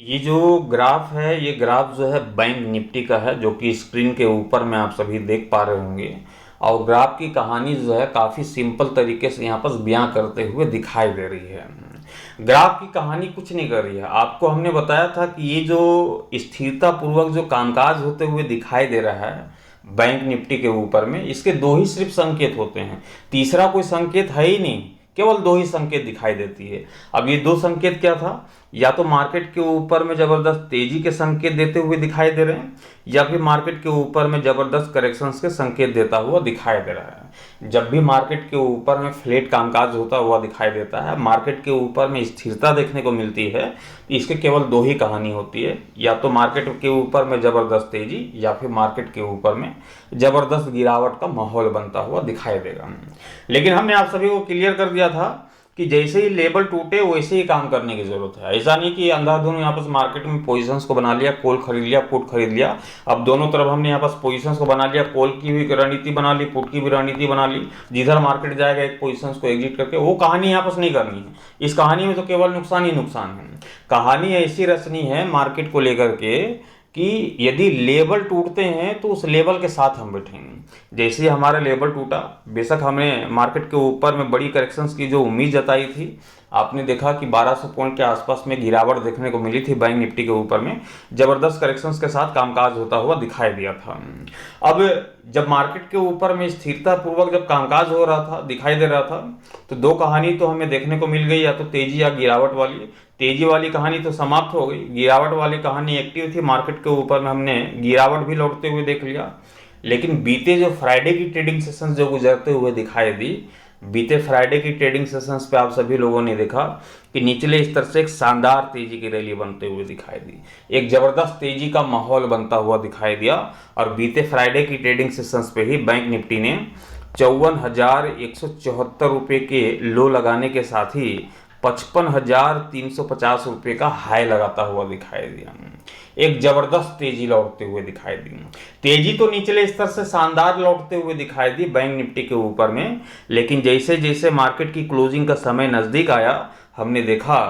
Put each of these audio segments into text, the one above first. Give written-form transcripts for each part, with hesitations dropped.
ये जो ग्राफ है, ये ग्राफ जो है बैंक निफ्टी का है, जो कि स्क्रीन के ऊपर में आप सभी देख पा रहे होंगे। और ग्राफ की कहानी जो है काफ़ी सिंपल तरीके से यहाँ पर बयां करते हुए दिखाई दे रही है। ग्राफ की कहानी कुछ नहीं कर रही है। आपको हमने बताया था कि ये जो स्थिरता पूर्वक जो कामकाज होते हुए दिखाई दे रहा है बैंक निफ्टी के ऊपर में, इसके दो ही सिर्फ संकेत होते हैं, तीसरा कोई संकेत है ही नहीं, केवल दो ही संकेत दिखाई देती है। अब ये दो संकेत क्या था? या तो मार्केट के ऊपर में जबरदस्त तेजी के संकेत देते हुए दिखाई दे रहे हैं, या फिर मार्केट के ऊपर में जबरदस्त करेक्शंस के संकेत देता हुआ दिखाई दे रहा है। जब भी मार्केट के ऊपर में फ्लैट कामकाज होता हुआ दिखाई देता है, मार्केट के ऊपर में स्थिरता देखने को मिलती है, इसके केवल दो ही कहानी होती है, या तो मार्केट के ऊपर में जबरदस्त तेजी, या फिर मार्केट के ऊपर में जबरदस्त गिरावट का माहौल बनता हुआ दिखाई देगा। लेकिन हमने आप सभी को क्लियर कर दिया था कि जैसे ही लेवल टूटे वैसे ही काम करने की जरूरत है। ऐसा नहीं कि अंधाधुंध यहाँ पर मार्केट में पोजीशंस को बना लिया, कॉल खरीद लिया, पुट खरीद लिया। अब दोनों तरफ हमने यहाँ पर पोजीशंस को बना लिया, कॉल की भी रणनीति बना ली, पुट की भी रणनीति बना ली। जिधर मार्केट जाएगा एक पोजीशंस को एग्जिट करके, वो कहानी यहाँ पर नहीं करनी है। इस कहानी में तो केवल नुकसान ही नुकसान है। कहानी ऐसी रचनी है मार्केट को लेकर के कि यदि लेवल टूटते हैं तो उस लेवल के साथ हम बैठेंगे। जैसे ही हमारा लेवल टूटा, बेशक हमने मार्केट के ऊपर में बड़ी करेक्शंस की जो उम्मीद जताई थी, आपने देखा कि 1200 पॉइंट के आसपास में गिरावट देखने को मिली थी बैंक निफ्टी के ऊपर में, जबरदस्त करेक्शंस के साथ कामकाज होता हुआ दिखाई दिया था। अब जब मार्केट के ऊपर में स्थिरता पूर्वक जब कामकाज हो रहा था, दिखाई दे रहा था, तो दो कहानी तो हमें देखने को मिल गई, या तो तेजी या गिरावट वाली। तेजी वाली कहानी तो समाप्त हो गई, गिरावट वाली कहानी एक्टिव थी। मार्केट के ऊपर में हमने गिरावट भी लौटते हुए देख लिया। लेकिन बीते जो फ्राइडे की ट्रेडिंग सेशंस जो गुजरते हुए दिखाई दी, बीते फ्राइडे की ट्रेडिंग सेशंस पे आप सभी लोगों ने देखा कि निचले स्तर से एक शानदार तेजी की रैली बनते हुए दिखाई दी, एक जबरदस्त तेजी का माहौल बनता हुआ दिखाई दिया। और बीते फ्राइडे की ट्रेडिंग सेशंस पे ही बैंक निफ्टी ने 54,174 रुपये के लो लगाने के साथ ही 55,350 रुपये का हाई लगाता हुआ दिखाई दिया। एक जबरदस्त तेजी लौटते हुए दिखाई दी। तेजी तो निचले स्तर से शानदार लौटते हुए दिखाई दी बैंक निफ्टी के ऊपर में, लेकिन जैसे जैसे मार्केट की क्लोजिंग का समय नजदीक आया, हमने देखा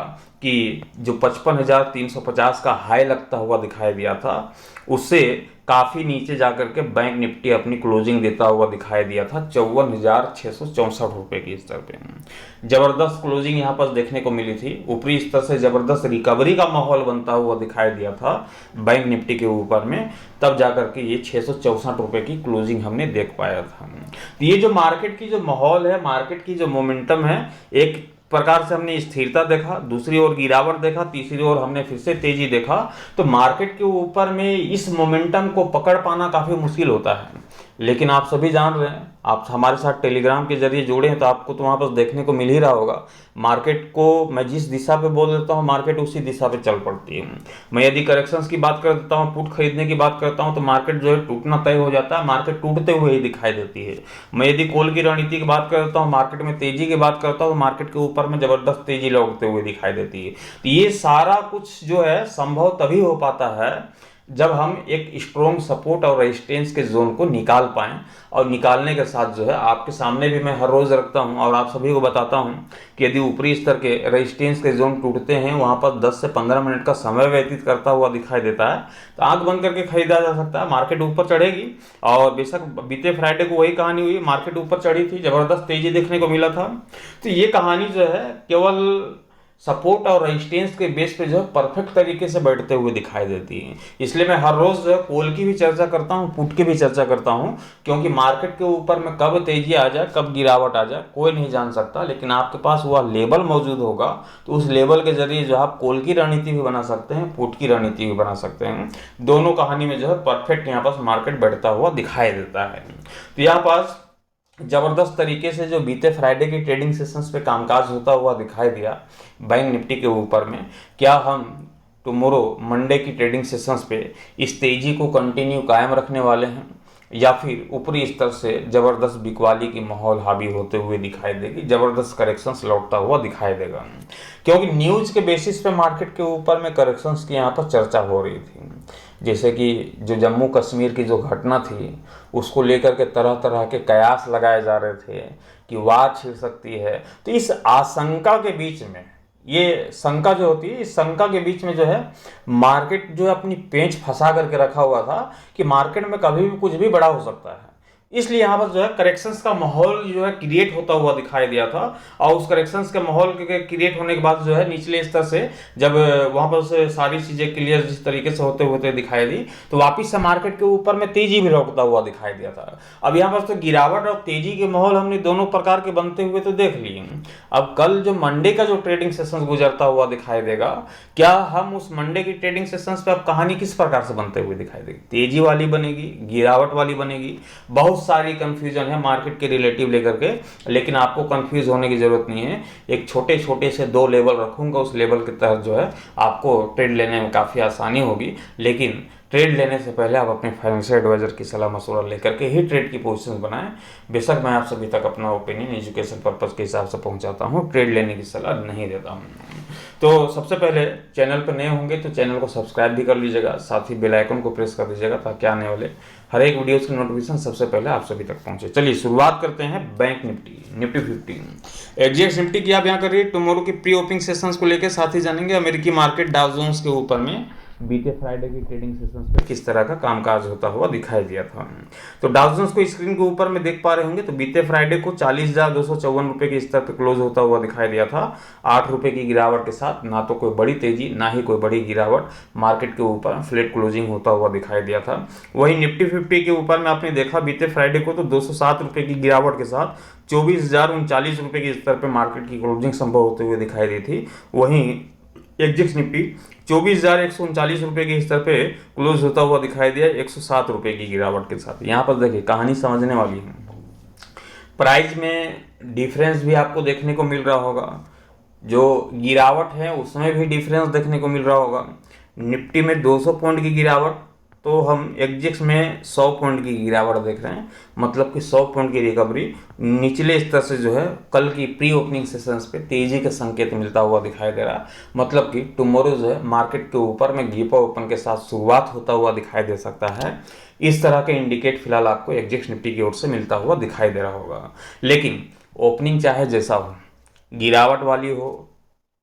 कि जो 55,350 का हाई लगता हुआ दिखाई दिया था, उससे काफी नीचे जाकर के बैंक निफ्टी अपनी क्लोजिंग देता हुआ दिखाई दिया था 54,664 रुपए के स्तर पे। जबरदस्त क्लोजिंग यहाँ पर देखने को मिली थी। ऊपरी स्तर से जबरदस्त रिकवरी का माहौल बनता हुआ दिखाई दिया था बैंक निफ्टी के ऊपर में, तब जाकर के ये 664 रुपए की क्लोजिंग हमने देख पाया था। तो ये जो मार्केट की जो माहौल है, मार्केट की जो मोमेंटम है, एक प्रकार से हमने स्थिरता देखा, दूसरी ओर गिरावट देखा, तीसरी ओर हमने फिर से तेजी देखा। तो मार्केट के ऊपर में इस मोमेंटम को पकड़ पाना काफी मुश्किल होता है। लेकिन आप सभी जान रहे हैं, आप हमारे साथ टेलीग्राम के जरिए जुड़े हैं, तो आपको तो वहां पर देखने को मिल ही रहा होगा। मार्केट को मैं जिस दिशा पे बोल देता हूँ, मार्केट उसी दिशा पे चल पड़ती है। मैं यदि करेक्शंस की बात कर देता हूँ, पुट खरीदने की बात करता हूँ, तो मार्केट जो है टूटना तय हो जाता है, मार्केट टूटते हुए ही दिखाई देती है। मैं यदि कॉल की रणनीति की बात करता हूँ, मार्केट में तेजी की बात करता हूँ, मार्केट के ऊपर में जबरदस्त तेजी लौटते हुए दिखाई देती है। तो ये सारा कुछ जो है संभव तभी हो पाता है जब हम एक स्ट्रॉन्ग सपोर्ट और रेजिस्टेंस के जोन को निकाल पाएं। और निकालने के साथ जो है आपके सामने भी मैं हर रोज रखता हूं और आप सभी को बताता हूं कि यदि ऊपरी स्तर के रेजिस्टेंस के जोन टूटते हैं, वहां पर 10 से 15 मिनट का समय व्यतीत करता हुआ दिखाई देता है, तो आंख बंद करके खरीदा जा सकता है। मार्केट ऊपर चढ़ेगी, और बेशक बीते फ्राइडे को वही कहानी हुई, मार्केट ऊपर चढ़ी थी, जबरदस्त तेजी देखने को मिला था। तो ये कहानी जो है केवल सपोर्ट और रेजिस्टेंस के बेस पे जो है परफेक्ट तरीके से बैठते हुए दिखाई देती है। इसलिए मैं हर रोज जो है कॉल की भी चर्चा करता हूँ, पुट की भी चर्चा करता हूँ, क्योंकि मार्केट के ऊपर में कब तेजी आ जाए, कब गिरावट आ जाए, कोई नहीं जान सकता। लेकिन आपके पास वह लेवल मौजूद होगा, तो उस लेवल के जरिए जो आप कॉल की रणनीति भी बना सकते हैं, पुट की रणनीति भी बना सकते हैं। दोनों कहानी में जो है परफेक्ट यहाँ पास मार्केट बैठता हुआ दिखाई देता है। तो यहाँ पास जबरदस्त तरीके से जो बीते फ्राइडे की ट्रेडिंग सेशंस पे कामकाज होता हुआ दिखाई दिया बैंक निफ्टी के ऊपर में, क्या हम टुमारो मंडे की ट्रेडिंग सेशंस पे इस तेजी को कंटिन्यू कायम रखने वाले हैं, या फिर ऊपरी स्तर से जबरदस्त बिकवाली की माहौल हावी होते हुए दिखाई देगी, जबरदस्त करेक्शंस लौटता हुआ दिखाई देगा? क्योंकि न्यूज के बेसिस पे मार्केट के ऊपर में करेक्शंस की यहाँ पर चर्चा हो रही थी। जैसे कि जो जम्मू कश्मीर की जो घटना थी, उसको लेकर के तरह तरह के कयास लगाए जा रहे थे कि वार छिड़ सकती है। तो इस आशंका के बीच में ये शंका जो होती है, इस शंका के बीच में जो है मार्केट जो है अपनी पेंच फंसा करके रखा हुआ था कि मार्केट में कभी भी कुछ भी बड़ा हो सकता है। इसलिए यहाँ पर जो है करेक्शंस का माहौल जो है क्रिएट होता हुआ दिखाई दिया था, और उस करेक्शंस के माहौल के क्रिएट होने के बाद जो है निचले स्तर से जब वहाँ पर से सारी चीज़ें क्लियर जिस तरीके से होते होते दिखाई दी, तो वापस से मार्केट के ऊपर में तेजी भी लौटता हुआ दिखाई दिया था। अब यहाँ पर तो गिरावट और तेजी के माहौल हमने दोनों प्रकार के बनते हुए तो देख लिए। अब कल जो मंडे का जो ट्रेडिंग सेशन गुजरता हुआ दिखाई देगा, क्या हम उस मंडे की ट्रेडिंग सेशंस पे अब कहानी किस प्रकार से बनते हुए दिखाई देगी? तेजी वाली बनेगी, गिरावट वाली बनेगी, बहुत सारी कंफ्यूजन है मार्केट के रिलेटिव लेकर के, लेकिन आपको कंफ्यूज होने की जरूरत नहीं है। एक छोटे छोटे से 2 लेवल रखूंगा, उस लेवल के तहत जो है आपको ट्रेड लेने में काफ़ी आसानी होगी। लेकिन ट्रेड लेने से पहले आप अपने फाइनेंशियल एडवाइजर की सलाह मशवरा लेकर के ही ट्रेड की पोजीशन बनाएं। बेशक मैं आप सभी तक अपना ओपिनियन एजुकेशन पर्पज़ के हिसाब से पहुंचाता हूं, ट्रेड लेने की सलाह नहीं देता हूं। तो सबसे पहले चैनल पर नए होंगे तो चैनल को सब्सक्राइब भी कर लीजिएगा, साथ ही बेल आइकन को प्रेस कर दीजिएगा ताकि आने वाले हर एक वीडियोस की नोटिफिकेशन सबसे पहले आप सभी तक पहुंचे। चलिए शुरुआत करते हैं बैंक निफ्टी 50 एग्जैक्ट निफ्टी की आप यहाँ करिए टुमारो की प्री ओपनिंग सेशंस को लेकर, साथ ही जानेंगे अमेरिकी मार्केट डाउ जोन्स के ऊपर में बीते फ्राइडे की ट्रेडिंग सेशंस पे किस तरह का कामकाज होता हुआ दिखाई दिया था। तो डाउ जोन्स को स्क्रीन के ऊपर में देख पा रहे होंगे, तो बीते फ्राइडे को 40,254 रुपये के स्तर पर क्लोज होता हुआ दिखाई दिया था, 8 रुपये की गिरावट के साथ। ना तो कोई बड़ी तेजी ना ही कोई बड़ी गिरावट, मार्केट के ऊपर फ्लैट क्लोजिंग होता हुआ दिखाई दिया था। वही निफ्टी 50 के ऊपर में आपने देखा बीते फ्राइडे को तो 207 रुपये की गिरावट के साथ 24,039 रुपये के स्तर पर मार्केट की क्लोजिंग संभव होते हुए दिखाई दी थी। वहीं एग्जैक्ट निफ्टी 24,139 रुपये के स्तर पे क्लोज होता हुआ दिखाई दिया 107 रुपये की गिरावट के साथ। यहाँ पर देखिए कहानी समझने वाली है, प्राइस में डिफरेंस भी आपको देखने को मिल रहा होगा, जो गिरावट है उसमें भी डिफरेंस देखने को मिल रहा होगा। निफ्टी में 200 पॉइंट की गिरावट, तो हम एग्जिक्स में 100 पॉइंट की गिरावट देख रहे हैं, मतलब कि 100 पॉइंट की रिकवरी निचले स्तर से जो है कल की प्री ओपनिंग सेशंस पे तेजी का संकेत मिलता हुआ दिखाई दे रहा है। मतलब कि टुमारो जो है मार्केट के ऊपर में गीपा ओपन के साथ शुरुआत होता हुआ दिखाई दे सकता है। इस तरह के इंडिकेट फिलहाल आपको एग्जिक्स निफ्टी की ओर से मिलता हुआ दिखाई दे रहा होगा। लेकिन ओपनिंग चाहे जैसा हो, गिरावट वाली हो,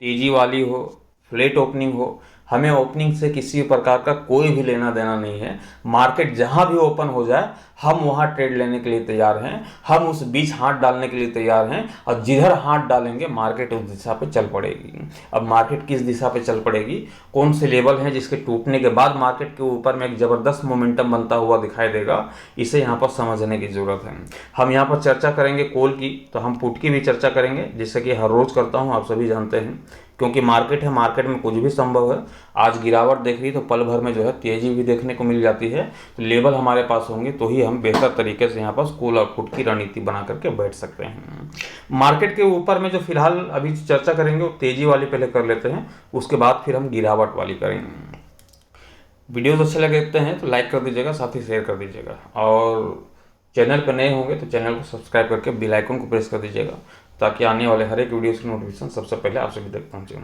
तेजी वाली हो, फ्लैट ओपनिंग हो, हमें ओपनिंग से किसी प्रकार का कोई भी लेना देना नहीं है। मार्केट जहां भी ओपन हो जाए हम वहां ट्रेड लेने के लिए तैयार हैं, हम उस बीच हाथ डालने के लिए तैयार हैं, और जिधर हाथ डालेंगे मार्केट उस दिशा पे चल पड़ेगी। अब मार्केट किस दिशा पे चल पड़ेगी, कौन से लेवल हैं जिसके टूटने के बाद मार्केट के ऊपर में एक जबरदस्त मोमेंटम बनता हुआ दिखाई देगा, इसे यहाँ पर समझने की जरूरत है। हम यहाँ पर चर्चा करेंगे कॉल की, तो हम पुट की भी चर्चा करेंगे, जैसे कि हर रोज करता हूँ, आप सभी जानते हैं, क्योंकि मार्केट है, मार्केट में कुछ भी संभव है। आज गिरावट देख रही तो पल भर में जो है तेजी भी देखने को मिल जाती है। तो लेवल हमारे पास होंगे तो ही हम बेहतर तरीके से यहाँ पर कॉल और पुट की रणनीति बना करके बैठ सकते हैं। मार्केट के ऊपर में जो फिलहाल अभी चर्चा करेंगे वो तेजी वाली पहले कर लेते हैं, उसके बाद फिर हम गिरावट वाली करेंगे। वीडियोज अच्छे लगते हैं तो लाइक कर दीजिएगा, साथ ही शेयर कर दीजिएगा, और चैनल पर नए होंगे तो चैनल को सब्सक्राइब करके बेल आइकन को प्रेस कर दीजिएगा ताकि आने वाले हर एक वीडियोस की नोटिफिकेशन सबसे पहले आप सभी तक पहुंचे।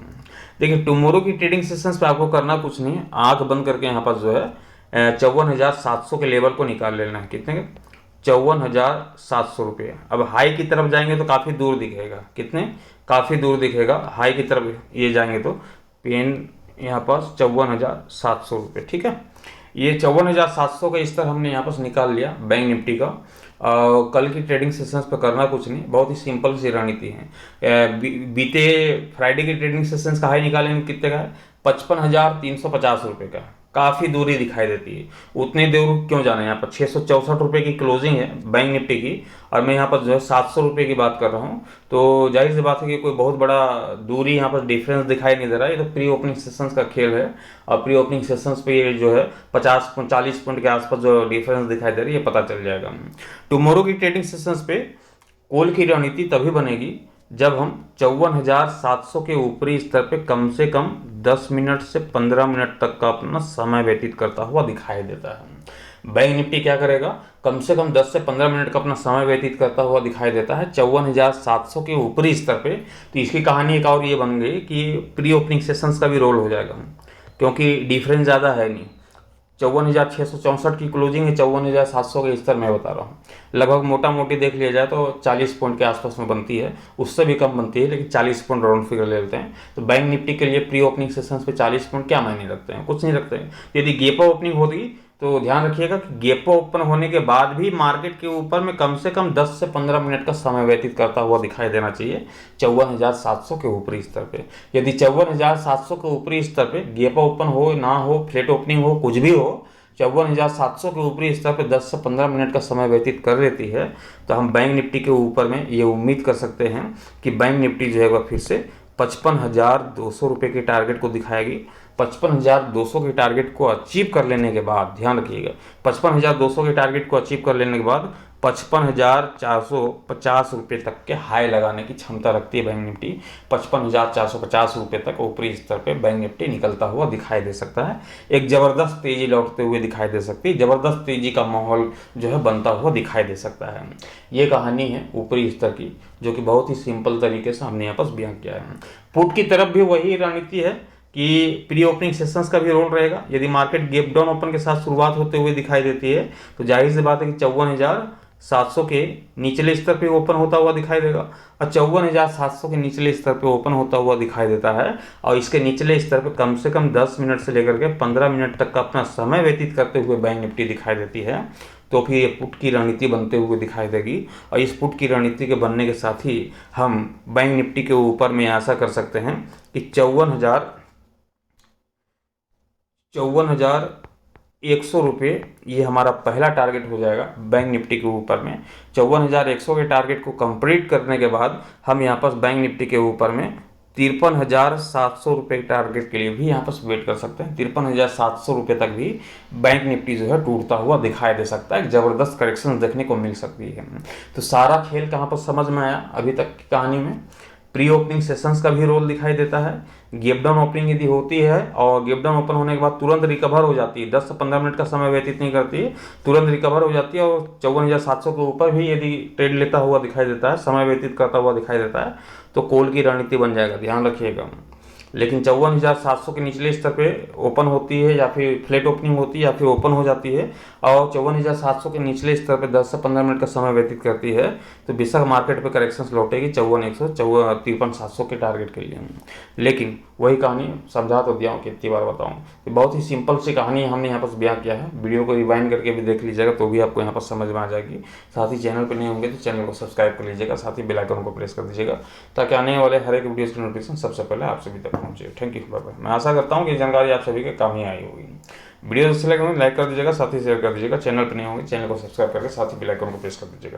देखिए टुमारो की ट्रेडिंग सेशंस पे आपको करना कुछ नहीं है, आंख बंद करके यहाँ पर जो है 54,700 के लेवल को निकाल लेना है। कितने के? 54,700 रुपये। अब हाई की तरफ जाएंगे तो काफ़ी दूर दिखेगा, कितने? काफ़ी दूर दिखेगा। हाई की तरफ ये जाएंगे तो पेन यहाँ पास 54,700 रुपये, ठीक है। ये 54,700 का स्तर हमने यहाँ पर निकाल लिया बैंक निफ्टी का। कल की ट्रेडिंग सेशंस पर करना कुछ नहीं, बहुत ही सिंपल सी रणनीति है। बीते फ्राइडे की ट्रेडिंग सेशंस का हाई निकालेंगे, कितने का है? 55,350 रुपये का। काफ़ी दूरी दिखाई देती है, उतनी दूर क्यों जाना है? यहाँ पर 664 रुपये की क्लोजिंग है बैंक निफ्टी की, और मैं यहाँ पर जो है 700 रुपये की बात कर रहा हूँ। तो जाहिर सी बात है कि कोई बहुत बड़ा दूरी यहाँ पर डिफरेंस दिखाई नहीं दे रहा है। ये तो प्री ओपनिंग सेशंस का खेल है, और प्री ओपनिंग सेशंस पे ये जो है 40 पॉइंट के आसपास जो डिफरेंस दिखाई दे रही है ये पता चल जाएगा। टुमारो की ट्रेडिंग सेशंस पे कॉल की रणनीति तभी बनेगी जब हम 54,700 के ऊपरी स्तर पे कम से कम 10 मिनट से 15 मिनट तक का अपना समय व्यतीत करता हुआ दिखाई देता है। बैंक निफ्टी क्या करेगा? कम से कम 10 से 15 मिनट का अपना समय व्यतीत करता हुआ दिखाई देता है 54,700 के ऊपरी स्तर पे। तो इसकी कहानी एक और ये बन गई कि प्री ओपनिंग सेशंस का भी रोल हो जाएगा, क्योंकि डिफरेंस ज़्यादा है नहीं। 54,664 की क्लोजिंग है, 54,700 के स्तर मैं बता रहा हूँ। लगभग मोटा मोटी देख लिया जाए तो 40 पॉइंट के आसपास में बनती है, उससे भी कम बनती है, लेकिन 40 पॉइंट राउंड फिगर ले लेते हैं। तो बैंक निफ्टी के लिए प्री ओपनिंग सेशंस पे 40 पॉइंट क्या मायने रखते हैं, कुछ नहीं रखते हैं। यदि गैप ओपनिंग होगी तो ध्यान रखिएगा कि गैप ओपन होने के बाद भी मार्केट के ऊपर में कम से कम 10 से 15 मिनट का समय व्यतीत करता हुआ दिखाई देना चाहिए 54,700 के ऊपरी स्तर पे। यदि 54,700 के ऊपरी स्तर पे गैप ओपन हो ना हो, फ्लैट ओपनिंग हो, कुछ भी हो, 54,700 के ऊपरी स्तर पे 10 से 15 मिनट का समय व्यतीत कर लेती है, तो हम बैंक निफ्टी के ऊपर में ये उम्मीद कर सकते हैं कि बैंक निफ्टी जो है वह फिर से 55,200 रुपये के टारगेट को दिखाएगी। 55,200 के टारगेट को अचीव कर लेने के बाद, ध्यान रखिएगा, 55,200 के टारगेट को अचीव कर लेने के बाद 55,450 रुपये तक के हाई लगाने की क्षमता रखती है बैंक निफ्टी। 55,450 रुपये तक ऊपरी स्तर पे बैंक निफ्टी निकलता हुआ दिखाई दे सकता है। एक ज़बरदस्त तेजी लौटते हुए दिखाई दे सकती है, ज़बरदस्त तेजी का माहौल जो है बनता हुआ दिखाई दे सकता है। ये कहानी है ऊपरी स्तर की, जो कि बहुत ही सिंपल तरीके से हमने यहाँ पर बयां किया है। पुट की तरफ भी वही रणनीति है कि प्री ओपनिंग सेशंस का भी रोल रहेगा। यदि मार्केट गैप डाउन ओपन के साथ शुरुआत होते हुए दिखाई देती है तो जाहिर सी बात है कि 54,700 के निचले स्तर पे ओपन होता हुआ दिखाई देगा, और 54,700 के निचले स्तर पे ओपन होता हुआ दिखाई देता है, और इसके निचले स्तर पे कम से कम 10 मिनट से लेकर के 15 मिनट तक का अपना समय व्यतीत करते हुए बैंक निफ्टी दिखाई देती है, तो फिर ये पुट की रणनीति बनते हुए दिखाई देगी। और इस पुट की रणनीति के बनने के साथ ही हम बैंक निफ्टी के ऊपर में आशा कर सकते हैं कि 54,100 रुपये ये हमारा पहला टारगेट हो जाएगा बैंक निफ्टी के ऊपर में। 54,100 के टारगेट को कंप्लीट करने के बाद हम यहाँ पर बैंक निफ्टी के ऊपर में 53,700 रुपये के टारगेट के लिए भी यहाँ पर वेट कर सकते हैं। 53,700 रुपये तक भी बैंक निफ्टी जो है टूटता हुआ दिखाई दे सकता है, एक ज़बरदस्त करेक्शन देखने को मिल सकती है। तो सारा खेल कहाँ पर समझ में आया अभी तक की कहानी में। प्री ओपनिंग सेशंस का भी रोल दिखाई देता है। गैप डाउन ओपनिंग यदि होती है और गैप डाउन ओपन होने के बाद तुरंत रिकवर हो जाती है, 10 से 15 मिनट का समय व्यतीत नहीं करती है, तुरंत रिकवर हो जाती है, और 54,700 के ऊपर भी यदि ट्रेड लेता हुआ दिखाई देता है, समय व्यतीत करता हुआ दिखाई देता है, तो कॉल की रणनीति बन जाएगा, ध्यान रखिएगा। लेकिन 54,700 के निचले स्तर पे ओपन होती है या फिर फ्लैट ओपनिंग होती है या फिर ओपन हो जाती है और 54,700 के निचले स्तर पे 10 से 15 मिनट का समय व्यतीत करती है, तो बेशक मार्केट पे करेक्शंस लौटेगी 53,700 के टारगेट के लिए। लेकिन वही कहानी समझा तो दिया हूँ, कितनी बार बताऊँ, तो बहुत ही सिंपल सी कहानी हमने यहाँ पर बयां किया है। वीडियो को रिवाइंड करके भी देख लीजिएगा तो भी आपको यहाँ पर समझ में आ जाएगी। साथ ही चैनल पर नहीं होंगे तो चैनल को सब्सक्राइब कर लीजिएगा, साथ ही बेल आइकन को प्रेस कर दीजिएगा ताकि आने वाले हर एक वीडियो की नोटिफिकेशन सबसे पहले आप सभी तक पहुँचे। Thank you, bye bye. मैं आशा करता हूँ कि जानकारी आप सभी के काम ही आई होगी। वीडियो अच्छी लगे लाइक कर दीजिएगा, साथ ही शेयर कर दीजिएगा। चैनल पर नहीं होंगे चैनल को सब्सक्राइब करके साथ ही बेल आइकन को प्रेस कर दीजिएगा।